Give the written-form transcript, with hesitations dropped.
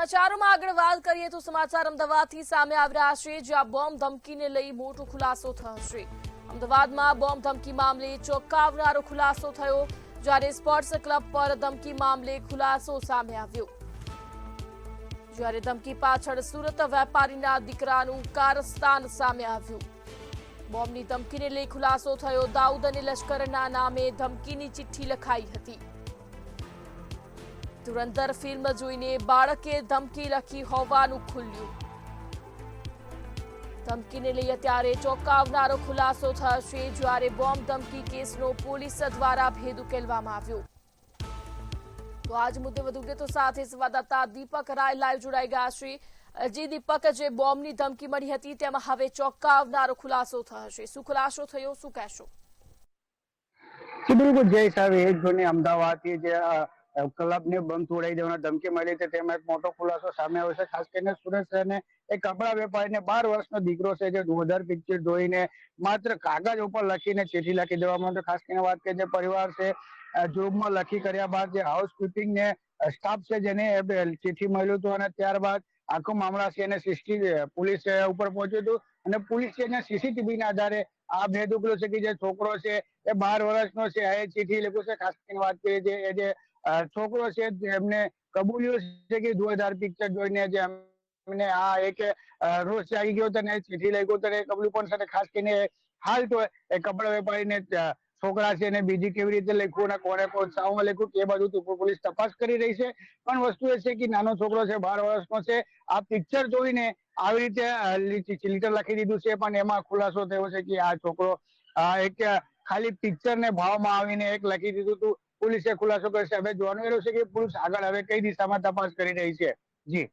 સમાચારોમાં આગળ વાત કરીએ તો સમાચાર અમદાવાદથી સામે આવી રહ્યા છે, જ્યાં બોમ્બ ધમકીને લઈ મોટો ખુલાસો થયો છે। અમદાવાદમાં બોમ્બ ધમકી મામલે ચોંકાવનારો ખુલાસો થયો, જ્યારે સ્પોર્ટ્સ ક્લબ પર ધમકી મામલે ખુલાસો સામે આવ્યો, જ્યારે ધમકી પાછળ સુરત વેપારીના દીકરાનું કારસ્તાન સામે આવ્યું। બોમ્બની ધમકીને લઈ ખુલાસો થયો। દાઉદ અને લશ્કરના નામે ધમકીની ચિઠ્ઠી લખાઈ હતી। ધુરંધર ફિલ્મ જોઈને બાળકે ધમકી લખી હોવાનું ખુલ્યું। ધમકીને લઈ અત્યારે ચોંકાવનારો ખુલાસો થયો છે, જ્યારે બોમ્બ ધમકી કેસનો પોલીસ દ્વારા ભેદ ઉકેલવામાં આવ્યો। તો આજ મુદ્દે વધુ વિગતો સાથે સંવાદદાતા દીપક રાય લાઈવ જોડાઈ ગયા છે। જી દીપક, જે બોમ્બની ધમકી મળી હતી તેમાં હવે ચોંકાવનારો ખુલાસો થયો છે, શું ખુલાસો થયો, શું કહેશો? બિલકુલ જય સાહેબ, એ જ જોઈને અમદાવાદથી જે ક્લબ ને બંધ તોડાઈ દેવાની ધમકી મળી છે તેમાં એક મોટો ખુલાસો સામે આવ્યો છે। ખાસ કરીને સુરત શહેરને એક કપડા વેપારીને 12 વર્ષનો દીકરો છે, જે ધુરંધર પિક્ચર જોઈને માત્ર કાગળ ઉપર લખીને ચિઠ્ઠી લખી દેવામાં આવે। ખાસ કરીને વાત કરીએ, જે પરિવાર છે જોબમાં લખી કર્યા બાદ જે હાઉસ કીપિંગ ને સ્ટાફ છે જેને ચિઠ્ઠી મળ્યું હતું, અને ત્યારબાદ આખો મામલા છે એને પોલીસ ઉપર પહોંચ્યું હતું, અને પોલીસ છે સીસીટીવી ના આધારે આ ભેદ ઉકેલ્યો છે કે જે છોકરો છે એ 12 વર્ષનો છે, એ ચિઠ્ઠી લખ્યું છે। ખાસ કરીને વાત કરીએ, જે છોકરો છે એમને કબૂલ્યું છે કે ધુરંધર પિક્ચર જોઈને જે એમને આ એક રોષ જાગી ગયો હતો ને ચિઠ્ઠી લખ્યું હતું, એ કબૂલ્યું પણ છે। ખાસ કરીને હાલ તો એ કપડા વેપારીને છોકરા છે એને બીજી કેવી રીતે લખ્યું અને કોને પ્રોત્સાહન લખ્યું એ બધું પોલીસ તપાસ કરી રહી છે। પણ વસ્તુ એ છે કે નાનો છોકરો છે, 12 વર્ષનો છે, આ પિક્ચર જોઈને આવી રીતે લીટર લખી દીધું છે, પણ એમાં ખુલાસો થયો છે કે આ છોકરો એક ખાલી પિક્ચર ને ભાવમાં આવીને એક લખી દીધું હતું। પોલીસે ખુલાસો કર્યો છે। હવે જોવાનું એ રહ્યું છે કે પોલીસ આગળ હવે કઈ દિશામાં તપાસ કરી રહી છે। જી।